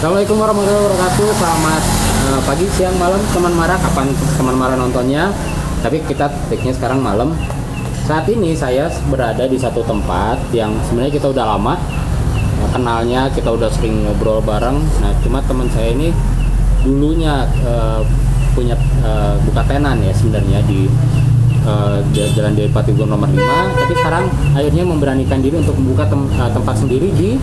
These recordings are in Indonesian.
Assalamualaikum warahmatullahi wabarakatuh. Selamat pagi, siang, malam teman Mara. Kapan teman Mara nontonnya? Tapi kita take-nya sekarang malam. Saat ini saya berada di satu tempat yang sebenarnya kita udah lama kenalnya, kita udah sering ngobrol bareng. Nah, cuma teman saya ini dulunya punya buka tenan ya sebenarnya di Jalan Dewi Patigur nomor 5, tapi sekarang akhirnya memberanikan diri untuk membuka tempat sendiri di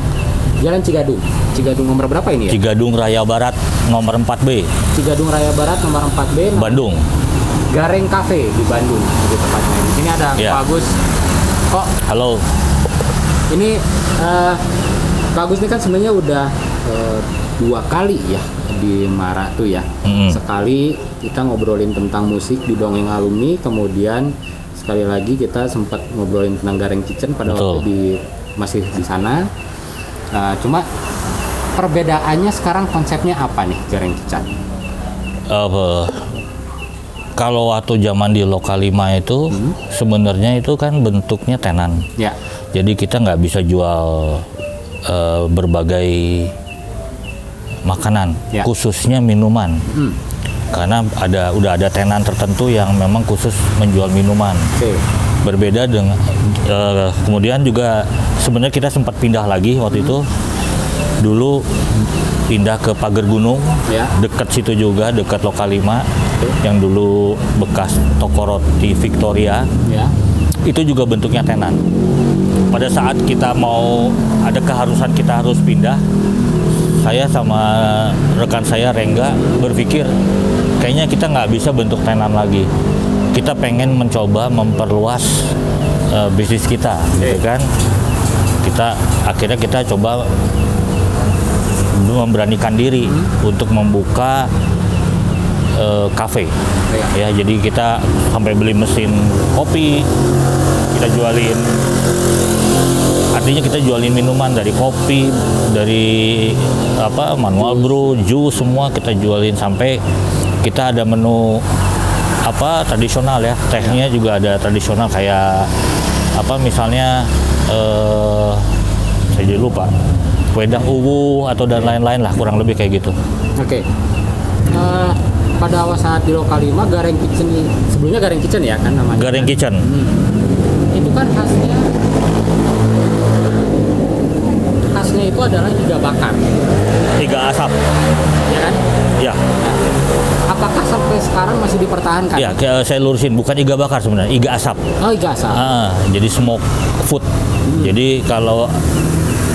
Jalan Cigadung. Cigadung nomor berapa ini ya? Cigadung Raya Barat nomor 4B. Cigadung Raya Barat nomor 4B. Bandung. Gareng Cafe di Bandung itu tepatnya. Di sini ada Pak Agus. Kok? Halo. Ini Pak Agus ini kan sebenarnya udah 2 kali ya di Mara tuh ya. Sekali kita ngobrolin tentang musik di Dongeng Alumni, kemudian sekali lagi kita sempat ngobrolin tentang Gareng Kitchen pada waktu masih di sana. Cuma perbedaannya sekarang konsepnya apa nih Gareng Kitchen? Kalau waktu zaman di Lokal 5 itu sebenarnya itu kan bentuknya tenan. Ya. Jadi kita nggak bisa jual berbagai makanan, khususnya minuman. Karena udah ada tenan tertentu yang memang khusus menjual minuman. Berbeda dengan kemudian juga sebenarnya kita sempat pindah lagi waktu itu. Dulu pindah ke Pager Gunung, dekat situ juga, dekat Lokal 5, yang dulu bekas toko roti Victoria. Itu juga bentuknya tenan. Pada saat kita mau ada keharusan kita harus pindah, saya sama rekan saya Rengga berpikir kayaknya kita nggak bisa bentuk tenan lagi. Kita pengen mencoba memperluas bisnis kita, gitu kan? Akhirnya kita coba memberanikan diri untuk membuka kafe. Ya, jadi kita sampai beli mesin kopi, kita jualin. Artinya kita jualin minuman dari kopi, dari manual brew, jus, semua kita jualin, sampai kita ada menu tradisional ya. Tehnya juga ada tradisional kayak misalnya saya jadi lupa, wedang uwu atau dan lain-lain lah, kurang lebih kayak gitu. Oke. Pada awal saat di Lokal 5 Gareng Kitchen, sebelumnya Gareng Kitchen ya kan namanya? Gareng Kitchen. Itu kan khasnya itu adalah iga bakar. Iga asap. Ya kan? Ya. Apakah sampai sekarang masih dipertahankan? Ya, saya lurusin, bukan iga bakar sebenarnya, iga asap. Oh, iga asap. Jadi smoke food. Jadi kalau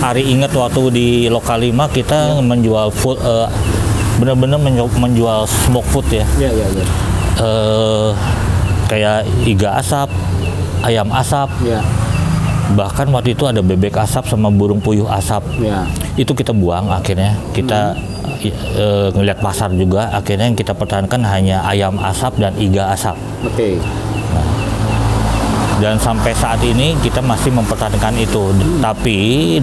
Ari ingat waktu di Lokal 5 kita menjual food, benar-benar menjual smoke food ya. Iya. Kayak iga asap, ayam asap. Ya. Bahkan waktu itu ada bebek asap sama burung puyuh asap. Ya. Itu kita buang akhirnya. Kita ngelihat pasar juga, akhirnya yang kita pertahankan hanya ayam asap dan iga asap. Oke. Dan sampai saat ini kita masih mempertahankan itu, tapi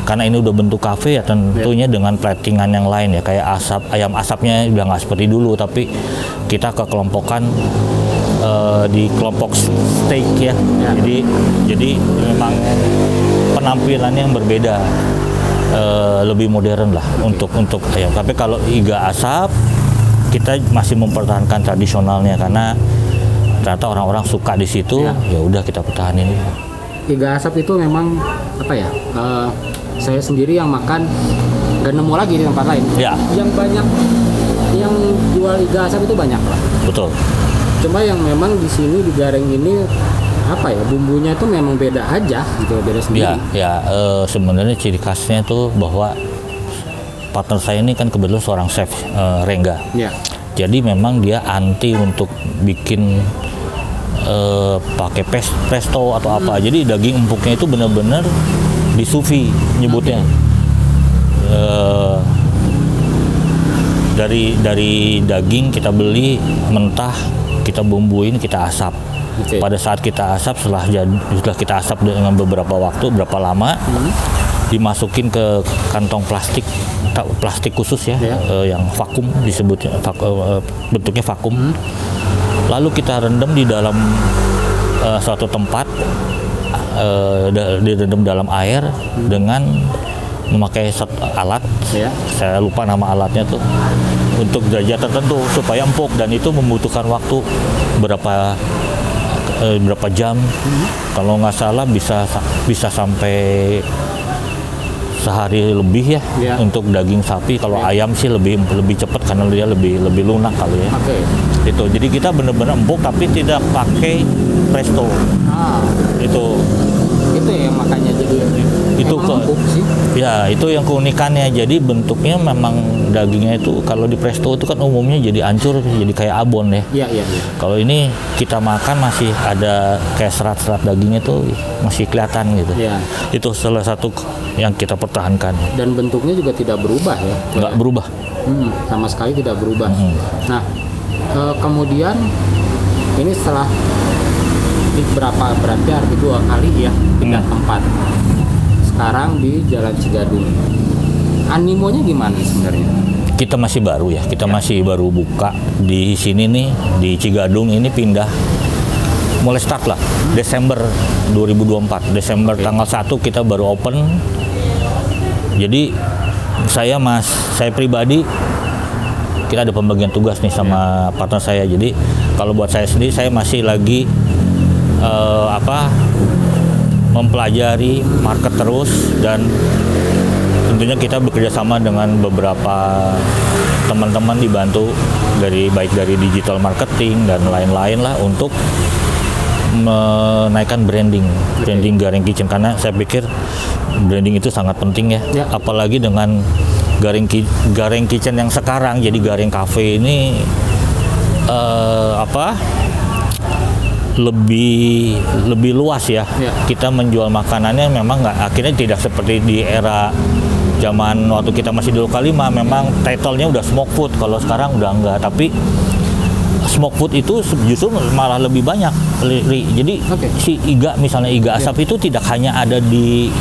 karena ini udah bentuk kafe ya, tentunya dengan platingan yang lain ya, kayak ayam asapnya udah nggak seperti dulu, tapi kita kekelompokan di kelompok steak ya. Jadi memang penampilannya yang berbeda, lebih modern lah untuk ayam. Tapi kalau iga asap kita masih mempertahankan tradisionalnya karena ternyata orang-orang suka di situ. Ya udah kita pertahanin. Iga asap itu memang saya sendiri yang makan nggak nemu lagi di tempat lain. Ya. Yang banyak yang jual iga asap itu banyak lah. Betul. Cuma yang memang di sini di Gareng ini bumbunya tuh memang beda aja gitu, beda sendiri. Ya, sebenarnya ciri khasnya tuh bahwa partner saya ini kan kebetulan seorang chef, Rengga. Ya. Jadi memang dia anti untuk bikin pakai pesto atau apa. Jadi daging empuknya itu benar-benar disufi nyebutnya. Dari daging kita beli mentah, kita bumbuin, kita asap. Pada saat kita asap, setelah kita asap dengan beberapa waktu, berapa lama, dimasukin ke kantong plastik khusus ya, yang vakum disebutnya, bentuknya vakum. Lalu kita rendam di dalam suatu tempat, direndam dalam air dengan memakai alat, Ya. saya lupa nama alatnya tuh, untuk derajat tertentu supaya empuk, dan itu membutuhkan waktu berapa jam. Kalau nggak salah bisa sampai sehari lebih ya, Ya. untuk daging sapi. Kalau Ya. ayam sih lebih cepat karena dia lebih lunak kali ya. Oke. Itu jadi kita benar-benar empuk tapi tidak pakai presto. Itu ya makanya jadi Itu emang empuk sih. Ya, itu yang keunikannya. Jadi bentuknya memang dagingnya itu kalau di presto itu kan umumnya jadi hancur, jadi kayak abon ya. Iya. Kalau ini kita makan masih ada kayak serat-serat dagingnya tuh masih kelihatan gitu. Iya. Itu salah satu yang kita pertahankan. Dan bentuknya juga tidak berubah ya. Nggak berubah. Sama sekali tidak berubah. Nah, kemudian ini setelah berarti hari 2 kali ya pindah tempat. Sekarang di Jalan Cigadung. Animonya gimana sebenarnya? Kita masih baru ya, masih baru buka di sini nih, di Cigadung ini pindah. Mulai start lah, Desember 2024, Desember tanggal 1 kita baru open. Jadi saya pribadi, kita ada pembagian tugas nih sama partner saya. Jadi kalau buat saya sendiri, saya masih lagi mempelajari market terus, dan tentunya kita bekerja sama dengan beberapa teman-teman dibantu baik dari digital marketing dan lain-lain lah untuk menaikkan branding Gareng Kitchen, karena saya pikir branding itu sangat penting ya. Apalagi dengan Gareng Kitchen yang sekarang jadi Gareng Cafe ini lebih luas ya. Kita menjual makanannya memang akhirnya tidak seperti di era zaman waktu kita masih di Lokal 5, memang title-nya udah smoke food. Kalau sekarang udah enggak, tapi smoke food itu justru malah lebih banyak. Jadi si misalnya iga asap itu tidak hanya ada di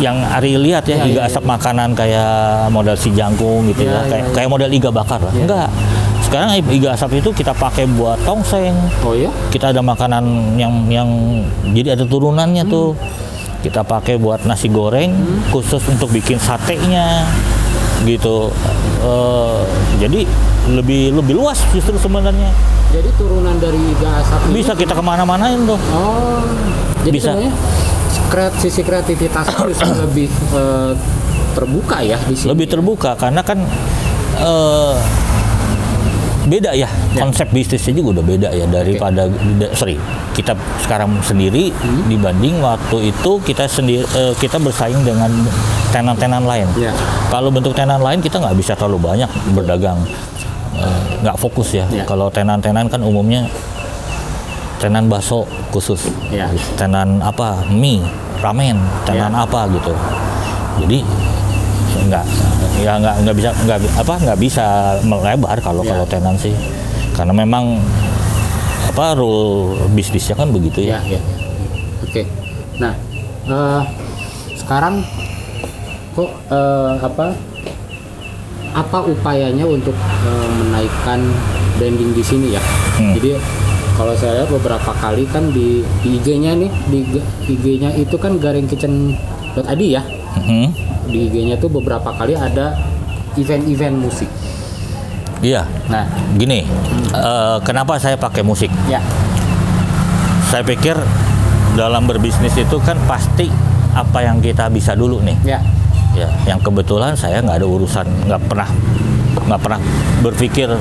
yang Ari lihat ya, iga asap makanan kayak model si jangkung gitu kayak model iga bakar lah. Enggak. Sekarang iga asap itu kita pakai buat tongseng. Oh ya? Kita ada makanan yang jadi ada turunannya tuh. Kita pakai buat nasi goreng khusus untuk bikin satenya gitu. Jadi lebih luas justru sebenarnya. Jadi turunan dari iga asap ini bisa kita kemana-manain tuh. Oh, jadi bisa. Sisi kreativitasnya bisa lebih terbuka ya di sini. Lebih terbuka karena kan beda ya, konsep bisnisnya juga udah beda ya daripada kita sekarang sendiri dibanding waktu itu kita bersaing dengan tenan-tenan lain. Kalau bentuk tenan lain kita nggak bisa terlalu banyak berdagang, nggak fokus ya. Kalau tenan-tenan kan umumnya tenan bakso khusus, tenan mie, ramen, tenan apa gitu. Jadi nggak bisa melebar kalau tenan sih, karena memang rule bisnisnya kan begitu ya. Oke. Nah, sekarang kok apa upayanya untuk menaikkan branding di sini ya? Jadi kalau saya lihat beberapa kali kan di IG-nya nih, di IG-nya itu kan garengkitchen.id ya. Di IG-nya tuh beberapa kali ada event-event musik. Iya. Nah, gini, kenapa saya pakai musik? Saya pikir dalam berbisnis itu kan pasti apa yang kita bisa dulu nih. Ya, yang kebetulan saya nggak ada urusan, nggak pernah berpikir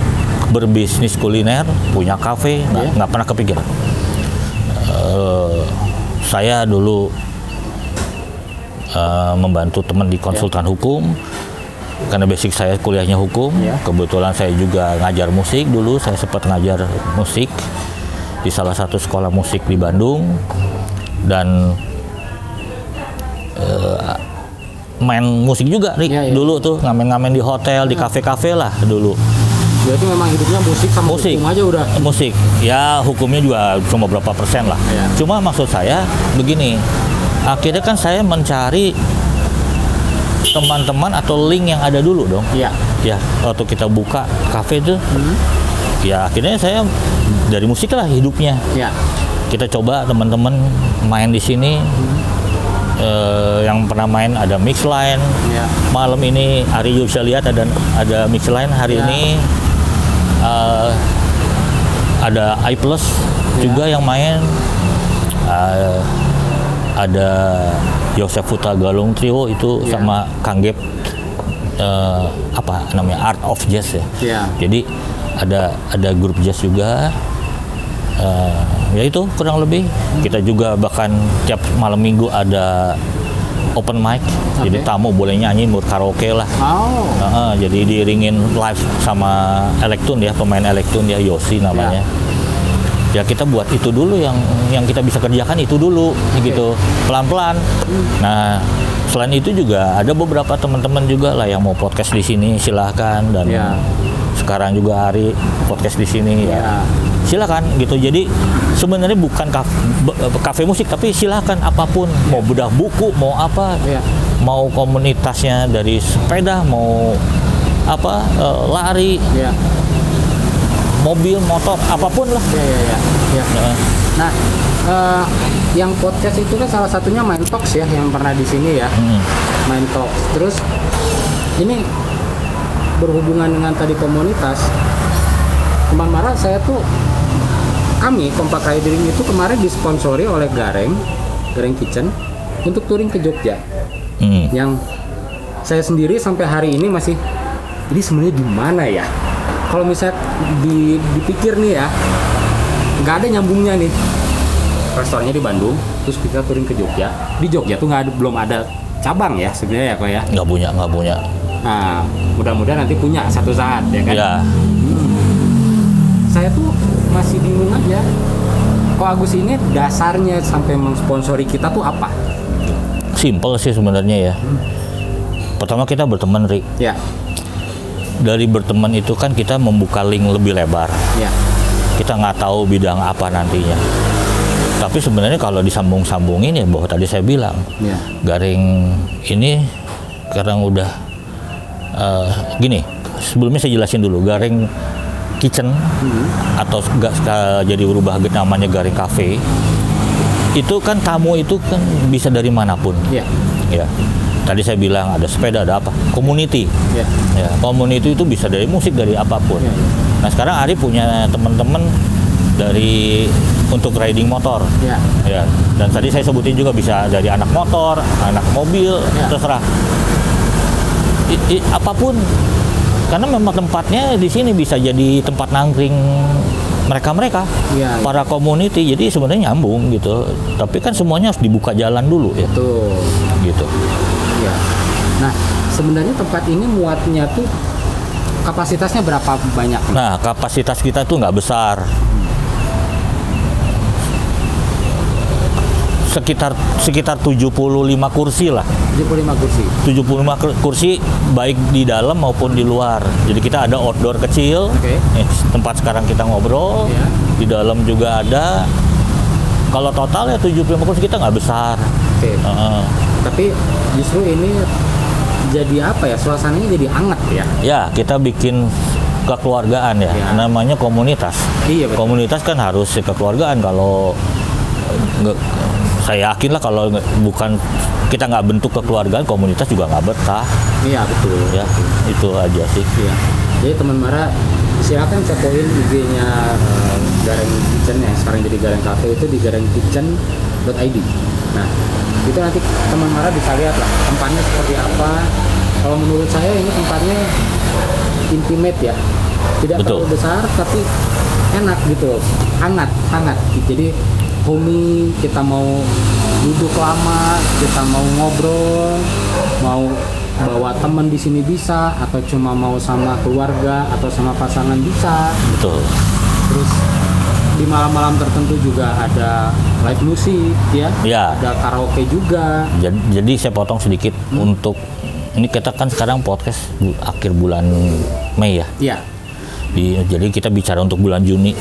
berbisnis kuliner, punya kafe, nggak pernah kepikiran. Saya dulu membantu teman di konsultan hukum, karena basic saya kuliahnya hukum. Kebetulan saya juga ngajar musik dulu, saya sempat ngajar musik di salah satu sekolah musik di Bandung, dan main musik juga dulu tuh, ngamen-ngamen di hotel, di kafe-kafe lah dulu. Berarti memang hidupnya musik sama hukum aja udah? Musik, ya hukumnya juga cuma berapa persen lah. Cuma maksud saya begini, akhirnya kan saya mencari teman-teman atau link yang ada dulu dong. Ya, waktu kita buka kafe itu, ya akhirnya saya dari musik lah hidupnya. Kita coba teman-teman main di sini, yang pernah main ada Mixline. Ya. Malam ini Ari juga bisa lihat ada Mixline hari Ya. ini. Ada iPlus juga yang main. Ada Yosef Huta Galung Trio itu Ya. sama Kang Gep, apa namanya, Art of Jazz ya. Ya. Jadi ada grup jazz juga. Ya itu kurang lebih. Kita juga bahkan tiap malam minggu ada open mic. Jadi tamu boleh nyanyi, mau karaoke lah. Oh. Jadi diiringin live sama elektron ya, pemain elektron ya, Yosi namanya. Ya kita buat itu dulu, yang kita bisa kerjakan itu dulu gitu, pelan-pelan. Nah, selain itu juga ada beberapa teman-teman juga lah yang mau podcast di sini, silahkan. Dan sekarang juga Ari podcast di sini ya. Silakan gitu. Jadi sebenarnya bukan kafe musik, tapi silakan apapun, mau bedah buku, mau apa, mau komunitasnya dari sepeda, mau apa, lari, mobil, motor, apapun lah. Nah, yang podcast itu kan salah satunya Main Talks ya, yang pernah di sini ya. Main Talks. Terus ini berhubungan dengan tadi komunitas. Kemarin saya tuh, kami Kompak Riding itu kemarin disponsori oleh Gareng Kitchen untuk touring ke Jogja. Yang saya sendiri sampai hari ini masih, ini sebenarnya di mana ya? Kalau misalnya dipikir nih ya, nggak ada nyambungnya nih. Restorannya di Bandung, terus kita touring ke Jogja. Di Jogja tuh belum ada cabang ya sebenarnya ya kok ya? Nggak punya. Nah, mudah-mudahan nanti punya satu saat ya kan? Ya. Saya tuh masih bingung aja. Kok Agus ini dasarnya sampai mensponsori kita tuh apa? Simple sih sebenarnya ya. Pertama kita berteman, Ri. Ya. Dari berteman itu kan kita membuka link lebih lebar. Ya. Kita nggak tahu bidang apa nantinya. Tapi sebenarnya kalau disambung-sambungin ya, bahwa tadi saya bilang, Gareng ini sekarang udah gini. Sebelumnya saya jelasin dulu, Gareng Kitchen atau nggak jadi berubah namanya Gareng Cafe. Itu kan tamu itu kan bisa dari manapun. Ya. Tadi saya bilang ada sepeda, ada apa, community. Ya, community itu bisa dari musik, dari apapun. Nah sekarang Ari punya teman-teman dari untuk riding motor. Ya. Dan tadi saya sebutin juga bisa dari anak motor, anak mobil, terserah. Apapun. Karena memang tempatnya di sini bisa jadi tempat nangkring mereka para community. Jadi sebenarnya nyambung gitu. Tapi kan semuanya harus dibuka jalan dulu ya. Betul. Gitu. Ya. Nah, sebenarnya tempat ini muatnya tuh kapasitasnya berapa banyak? Nah, kapasitas kita tuh nggak besar. Sekitar 75 kursi lah. 75 kursi. 75 kursi baik di dalam maupun di luar. Jadi kita ada outdoor kecil. Tempat sekarang kita ngobrol. Di dalam juga ada. Kalau total ya 75 kursi, kita nggak besar. Tapi justru ini jadi apa ya? Suasananya jadi hangat ya. Ya, kita bikin kekeluargaan ya. Namanya komunitas. Iya, betul. Komunitas kan harus kekeluargaan. Kalau saya yakin lah kalau bukan kita nggak bentuk kekeluargaan, komunitas juga nggak betah. Iya betul. Ya itu aja sih. Iya. Jadi teman Mara silakan kepoin IG-nya Gareng Kitchen yang sekarang jadi Gareng Cafe itu di garengkitchen.id. Nah itu nanti teman Mara bisa lihat lah tempatnya seperti apa. Kalau menurut saya ini tempatnya intimate ya, tidak terlalu besar tapi enak gitu, hangat. Jadi homey, kita mau duduk lama, kita mau ngobrol, mau bawa teman di sini bisa, atau cuma mau sama keluarga atau sama pasangan bisa. Betul. Terus di malam-malam tertentu juga ada live musik ya. Ada karaoke juga. Jadi saya potong sedikit untuk ini, kita kan sekarang podcast akhir bulan Mei ya. Iya. Jadi kita bicara untuk bulan Juni.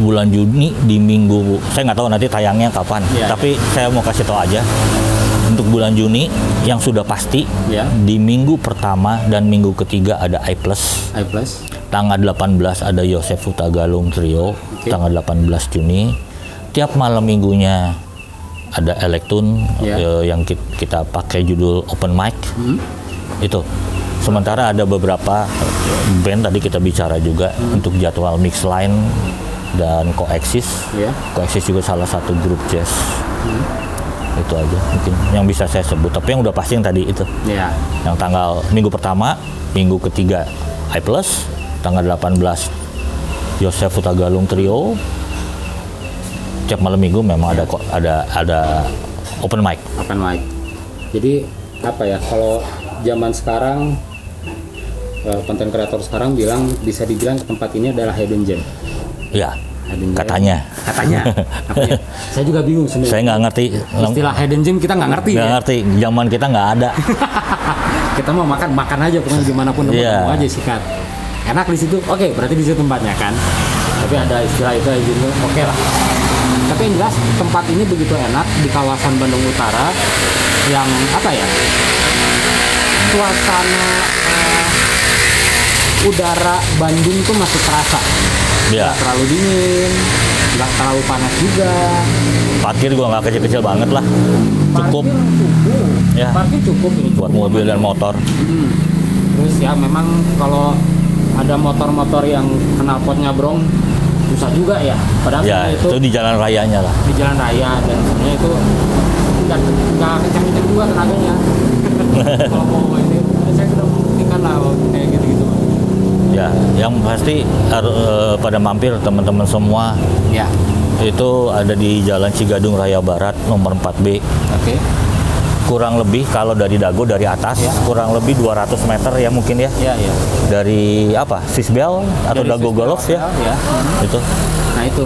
Bulan Juni di minggu, saya nggak tahu nanti tayangnya kapan. Tapi saya mau kasih tahu aja untuk bulan Juni yang sudah pasti di minggu pertama dan minggu ketiga ada iPlus. Tanggal 18 ada Yosef Huta Galung Trio. Tanggal 18 Juni. Tiap malam minggunya ada Electune yang kita pakai judul Open Mic. Itu. Sementara ada beberapa band tadi kita bicara juga untuk jadwal mix line dan Coexist. Coexist juga salah satu grup jazz. Itu aja mungkin yang bisa saya sebut. Tapi yang udah pasti yang tadi itu. Yang tanggal minggu pertama, minggu ketiga I Plus, tanggal 18 Yosef Hutagalung Trio. Tiap malam minggu memang ada open mic. Jadi apa ya, kalau zaman sekarang konten kreator sekarang bisa dibilang tempat ini adalah hidden gem. Ya, katanya. Saya juga bingung sebenarnya. Saya nggak ngerti istilah hidden gem, kita nggak ngerti. Ngerti, zaman kita nggak ada. Kita mau makan aja, pokoknya gimana pun mau aja sikat. Enak di situ, oke, berarti di situ tempatnya kan. Tapi ada istilah itu hidden gem, oke lah. Tapi yang jelas tempat ini begitu enak di kawasan Bandung Utara, yang apa ya, suasana udara Bandung tuh masih terasa. Nggak terlalu dingin, nggak terlalu panas juga. Parkir juga nggak kecil-kecil banget lah. Cukup. Parkir cukup ini. Buat mobil dan motor. Terus ya memang kalau ada motor-motor yang knalpotnya brong, susah juga ya. Padahal itu di jalan rayanya lah. Di jalan raya, dan sebenarnya itu nggak kencang-kencang juga tenaganya. Kalau mau ini, saya sudah membuktikan lah kayak gitu-gitu. Ya, yang pasti pada mampir teman-teman semua. Itu ada di Jalan Cigadung Raya Barat nomor 4B. Kurang lebih kalau dari Dago dari atas kurang lebih 200 meter ya mungkin ya. Dari apa? Sisbel atau dari Dago Golf ya. Itu. Nah itu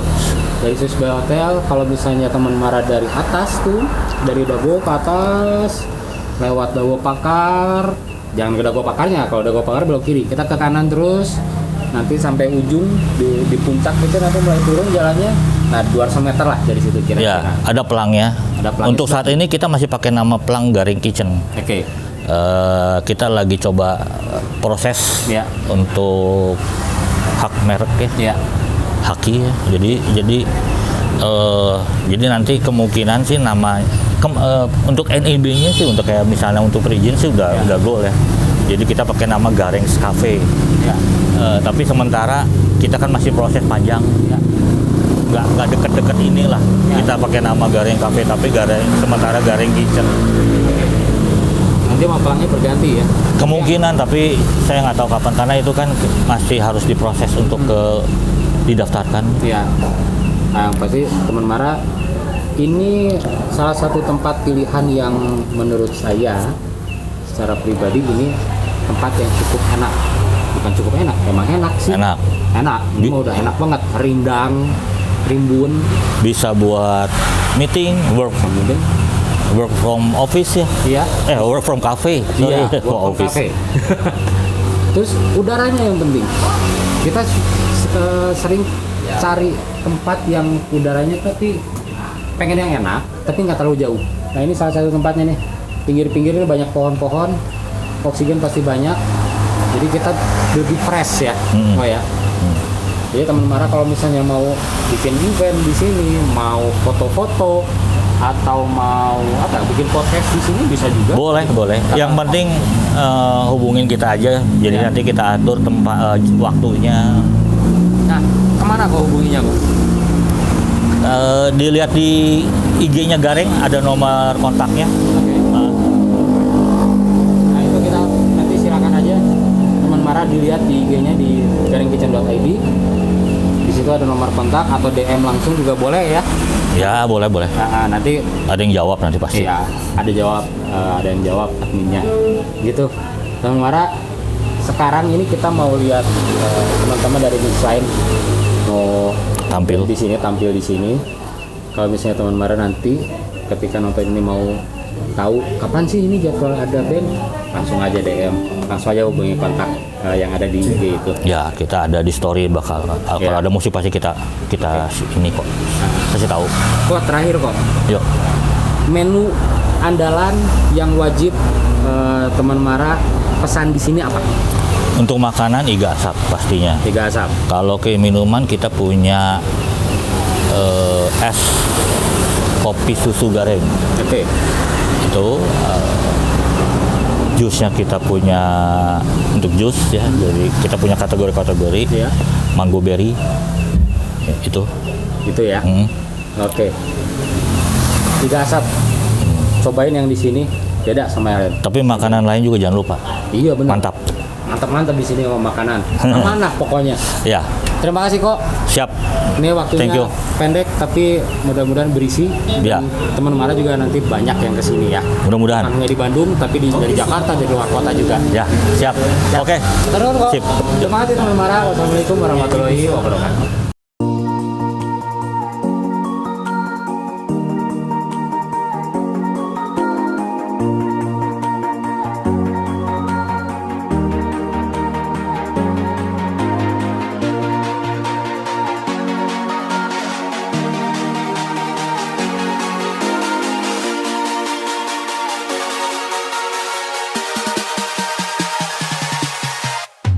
dari Sisbel Hotel, kalau misalnya teman Mara dari atas tuh, dari Dago ke atas lewat Dago Pakar, jangan ke Dago Pakarnya, kalau Dago Pakar belok kiri, kita ke kanan terus nanti sampai ujung di puncak itu, nanti mulai turun jalannya. Nah 200 meter lah dari situ kira-kira. Ya, ada pelangnya. Untuk saat ini kita masih pakai nama Pelang Garing Kitchen. Kita lagi coba proses untuk hak merek ya. Haki ya. Jadi nanti kemungkinan sih nama untuk NIB-nya sih, untuk kayak misalnya untuk perizinan sih udah goal ya. Jadi kita pakai nama Gareng's Cafe. Tapi sementara kita kan masih proses panjang. Nggak deket-deket inilah. Kita pakai nama Gareng Cafe, tapi sementara Gareng Kitchen. Nanti mau pelangnya berganti ya? Kemungkinan, tapi saya nggak tahu kapan, karena itu kan masih harus diproses untuk didaftarkan. Nah, pasti teman Mara, ini salah satu tempat pilihan yang menurut saya secara pribadi ini tempat yang cukup enak. Bukan cukup enak, emang enak sih. Enak. Ini udah enak banget. Rindang, rimbun. Bisa buat meeting, work from office ya. Work from cafe. Work from cafe. Terus udaranya yang penting. Kita sering cari tempat yang udaranya tapi pengen yang enak, tapi nggak terlalu jauh. Nah ini salah satu tempatnya nih. Pinggir-pinggirnya banyak pohon-pohon, oksigen pasti banyak. Jadi kita lebih fresh ya. Jadi teman Mara kalau misalnya mau bikin event di sini, mau foto-foto atau mau bikin podcast di sini bisa juga. Boleh. Yang penting hubungin kita aja. Jadi nanti kita atur tempat waktunya. Nah, kemana kau hubunginya, Bang? Dilihat di IG-nya Gareng, ada nomor kontaknya. Nah itu kita nanti silakan aja teman Mara dilihat di IG-nya di garengkitchen.id. Di situ ada nomor kontak, atau DM langsung juga boleh ya. Ya boleh. Nah, nanti ada yang jawab nanti pasti. Iya, ada yang jawab adminnya. Gitu. Teman Mara, sekarang ini kita mau lihat teman-teman dari Mixline mau tampil di sini. Kalau misalnya teman Mara nanti ketika nonton ini mau tahu kapan sih ini jadwal ada band, langsung aja DM, langsung aja hubungi kontak yang ada di IG itu. Ya, kita ada di story bakal kalau ada musik pasti kita ini kok kasih tahu. Kok terakhir kok. Yuk. Menu andalan yang wajib teman Mara pesan di sini apa? Untuk makanan iga asap pastinya. Iga asap. Kalau ke minuman kita punya es kopi susu gareng. Oke. Itu jusnya kita punya untuk jus ya, jadi kita punya kategori-kategori. Iya. Mango berry ya, itu ya. Oke. 3 asap. Cobain yang di sini beda sama yang lain. Tapi makanan lain juga jangan lupa. Iya benar. Mantap. Mantap di sini sama makanan. Amanah pokoknya. Ya. Terima kasih kok. Siap. Ini waktunya pendek tapi mudah-mudahan berisi. Ya. Dan teman Mara juga nanti banyak yang kesini ya. Mudah-mudahan. Bukan hanya di Bandung tapi dari Jakarta, dari luar kota juga. Ya, siap. Oke. Terus kok. Sip. Terima kasih teman Mara. Wassalamualaikum warahmatullahi wabarakatuh.